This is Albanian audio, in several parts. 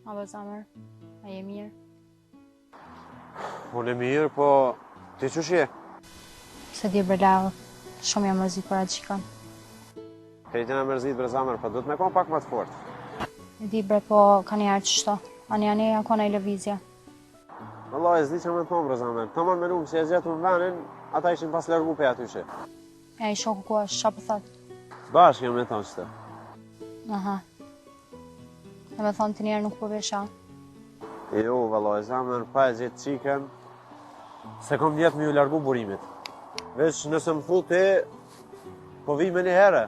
Aba zamër, a je mirë? Unë e mirë, po ti qësh je? Se di bre shumë jam mërzit për atë qikon. Krejtin e mërzit bre zamër, po du të me kon pak më të fort. E di bre, po ka një herë qështo. Ani akona i lëvizja. Vëllai, s'di që më të thonë bre zamër. Ta man me lumë që e gjetë më venin, ata ishin pas lërgu pe atyshe. E i shoku ku është, qa për thot? Bashkë jam me thonë qëtë. Aha. E me thonë të njerë nuk po vesha. Jo, vëllai, zamër, pa e gjetë qiken, se kom djetë me ju largu burimit. Veç nëse më thu ti, po vi me një herë.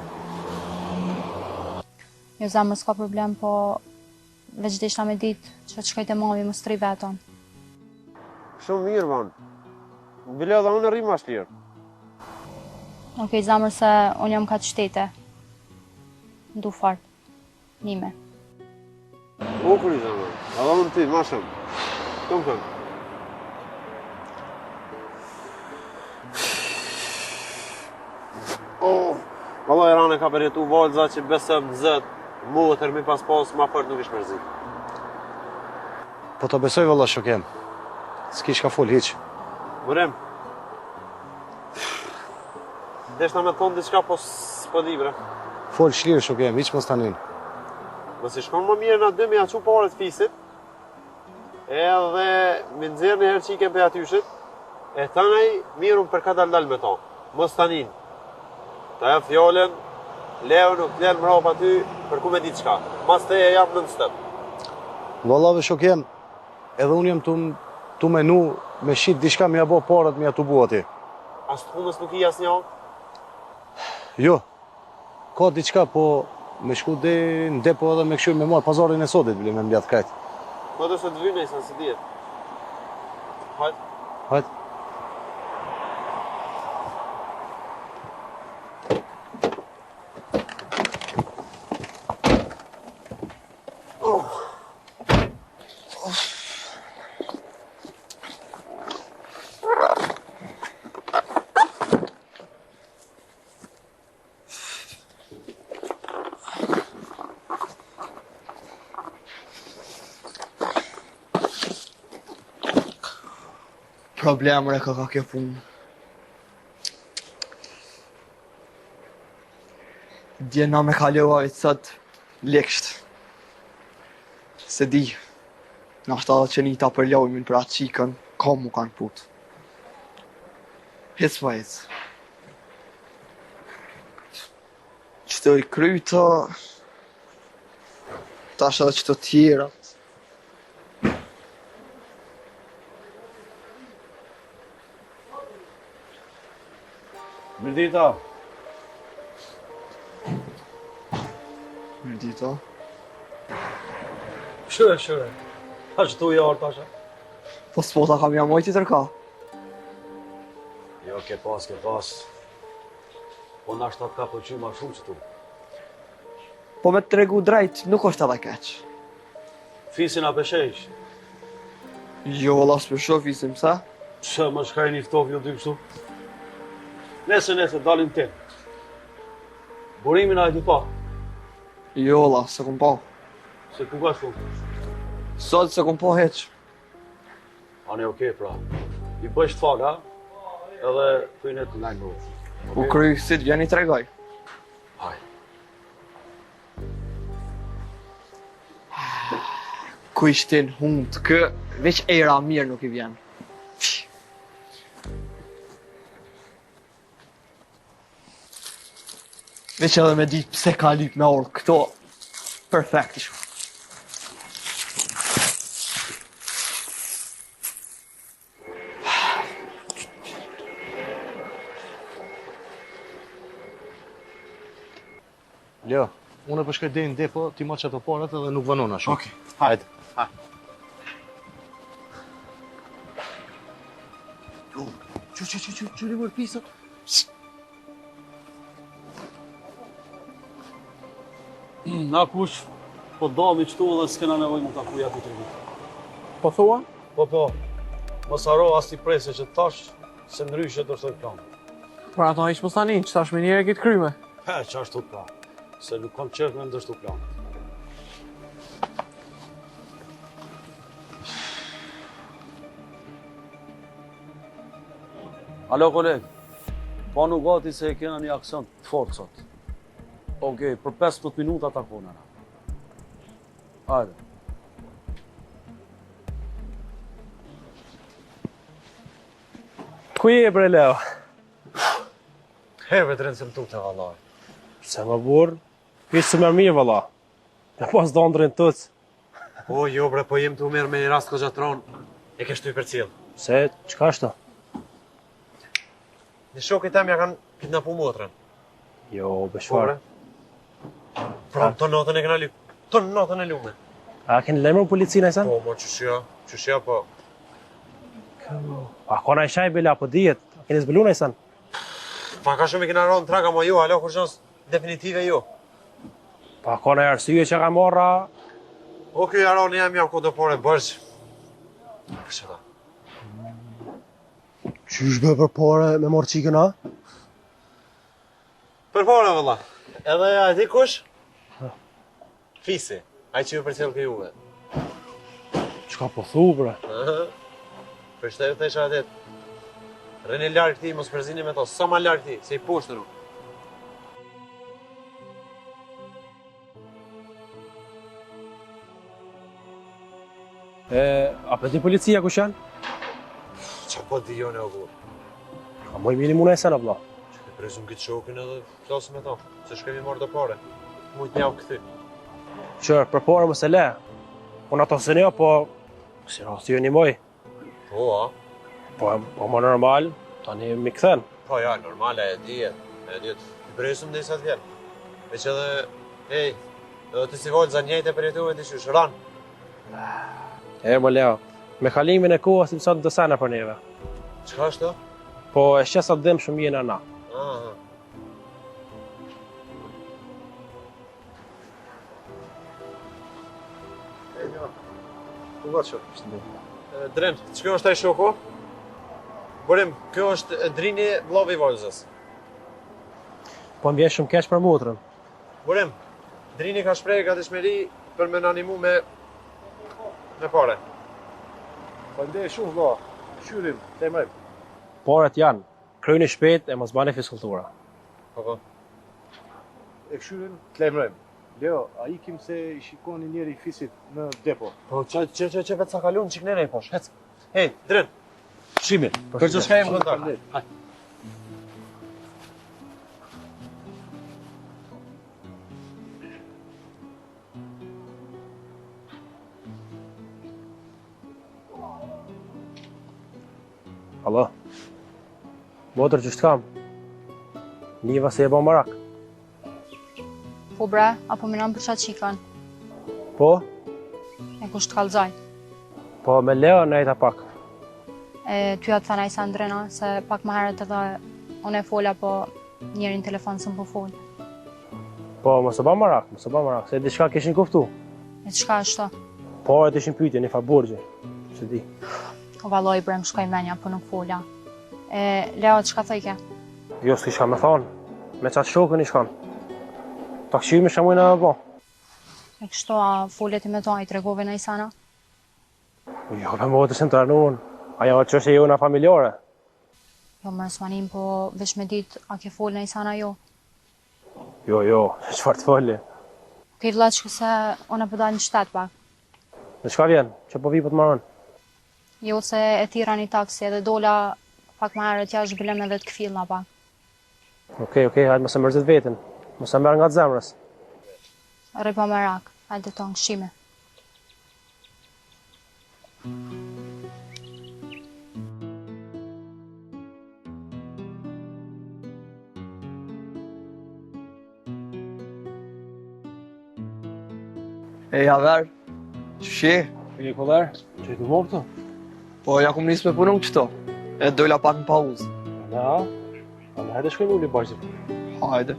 Jo zamër s'ka problem, po veç dishta me ditë që të shkojt e mami më stri veton. Shumë mirë, vanë. Bile dhe unë rrimë ashtë lirë. Okej, zamër se unë jam ka të shtete. Ndu fart. Nime. Ukri, zamër. Edhe unë ti, ma shumë. Këmë këmë. Vëllai, Rane ka përjetu valza që besëm zët, mu e tërmi pas ma fort nuk ish mërzit. Po të besoj vëlla shokem. S'ki shka fol hiq. Mërem. Deshta me thonë diçka po s'po di bre. Fol shlirë shokem, hiq mos tanin. Nëse shkon më mirë na 2 me aqu paret fisit, edhe me nxerë një herë qike për atyshit, e thanaj mirun për ka dal me ta. Mos tanin. Ta e fjallën, leo nuk t'len mrap aty për ku me di qka. Mas te e jam në step. Vallave shokem, edhe unë jem tu menu me shit diçka me ja bo parat me ja tu bu ati. As të punës nuk i as një? Jo, ka diçka, po me shku dhe në depo edhe me këshur me marë pazarin e sotit, bile me mbjat krejt. Po dhe se të vynë e sa si djetë. Hajt. Hajt. Problem re ka kjo punë. Djena me kalova i sot leksht. Se di, në ashtë adhe që një ta përlojmin për atë qikën, ka mu kanë put. Hec pa hec. Qëto i kryta, tash edhe qëto tjera. Mirdita. Mirdita. Shure. Ta që tu i orë tasha. Po s'pota kam jam mojti tërka. Jo, ke pas. Po na shtat ka pëlqy ma shumë që tu. Po me të tregu drejt, nuk është edhe keq. Fisin a peshejsh. Jo, valla s'pësho fisim, sa? Që më shkaj një ftof jo dy kështu. Nese, dalin ti. Burimin a e di pa. Jo, valla, se kom pa. Se ku ka shumë. Sot se kom pa heq. Ane okej, pra. I bësh të falë, ha? Edhe këjnë të lajnë nërë. U kry si të vjen i tregoj. Haj. Ku ishtin hunt, kë veç era mirë nuk i vjen. Veç edhe me ditë pse ka lyp me orë këto. Perfekt ishë. Leo, unë po shkoj deri në depo, ti ma çato parat edhe nuk vanona shumë. Okej, hajt. Që rivër pisa? Na kush, po dami qëtu dhe s'kena nevoj më takuja ku të rritë. Po thua? Po. Mos haro as t'i prese që tash, se ndryshe të shtoj plan. Por ato ish mos tani, që tash me njëre kitë kryme. Që ashtu pra, se nuk kam qef me ndështu planet. Alo, koleg. Panu gati se e kena një aksion të fort sot. Okej, për 15 minuta takona. Hajde. Ku je bre Leo? Herve të rëndë se më tuk të vallaj. Se më burë, ishë më mirë valla. Në pas do ndërën tëtë. O, jo bre, po jem të umerë me një rast këgjatron. E ke shtu i për cilë. Se, qka është ta? Një shokit tem ja kanë kidnapu motrën. Jo, Po, beshfar. bre. Pra, të notën e këna lume. Të notën e lume. A keni lemër policinë e sen? Po, mo, qëshja, po. A kona i shaj bela, po dijet. A keni zbelu në i sen? Pa ka shumë i kena ronë traka, mo jo, alo, kur shans definitive jo. Pa kona e arsye që ka morra. O, kjo jaron jam kodë pore bërgjë. Kështë ta. Qysh be për pare me morë qikën, a? Për pore, vëlla. Edhe a di kush? Fisi. Ai që ju për cilë ke juve. Qka po thu, bre? Për shtetë të isha adet. Rëni largë ti, mos përzini me to. Sa ma largë ti, se i pushtë nuk. A për di policia kush janë? Qa po di jo në ogur? A moj mini muna e sen, abla. Që të prezum këtë shokin edhe flasë me to. Se shkemi marrë do pare. Mujtë njavë këthy. Qërë, për pare më se le. Unë ato se njo, po... Si rasti jo një moj. Po, a? Po më normal, tani mi këthen. Po, ja, normale, e dijet. E dijet. I prezum dhe i sa t'vjen. Veç edhe... Ej, edhe të si volë za njejt e për jetu e të shush, ranë. Më Leo, me kalimin e kohës i sot në të sena për neve. Qka është to? Po e shqesa të dhem shumë jena na. Aha. Ku va që? Dren, që është ai shoku? Burim, kjo është Drini, vllavi i Volzës. Po më vjen shumë keq për motrën. Burim, Drini ka shprehë gatishmëri për me na animu me pare. Faleminderit shumë vëlla. Qyrim, temrem. Paret janë, kryeni shpejt e mos bani fiskulltura. Po. E këshyrin, të lemrem. Leo, a ikim se i shikoni njeri i fisit në depo. Po, që vetë sa kalun, qik nene i posh, hec. Hej, Dren, Shimin. për që shka jem kontar. Alo. Motër që kam? Niva se e ba marak. Po bre, apo minon për qatë qikan. Po? E kush të kalzaj. Po me Leo në ejta pak. E ty atë thana i sa Andrena, se pak më herët edhe unë e fola, po njerin telefon së më po fol. Po mos e ba marak, se diçka kishin kuftu. E qka është to? Po e të ishin pyetje, një faburgje. Se di. O valoj bre, më shkoj menja, po nuk fola. Leo, qka thojke? Jo s'kisha me thonë. Me qatë shokën i shkon. Ta këshirë me shamujnë e bo. E kështu, a folet i me to, a i tregove në i sana? Jo, me më të sem të arnuën. Ajo që është e jo në familjore. Jo, më s'manim, po veç me dit, a ke fol në i sana jo? Jo, qëfar të folli. Kej vla që se unë e përdal në qytet pak. Në qka vjen, që po vi po të marrën? Jo se e tira një taksi edhe dola pak më herët jashtë bilem edhe të këfilna pak. Okej, hajtë mëse mërzit vetin. Mëse merë nga të zemrës. Rripa me rak, hajtë të tonë këshime. E Javer, që she? E koller, që i të morë këto? Po ja kum nisë me punu qëto. E dojla pak në pauzë. Na, hajde shkojmë uli bashkë. Hajde.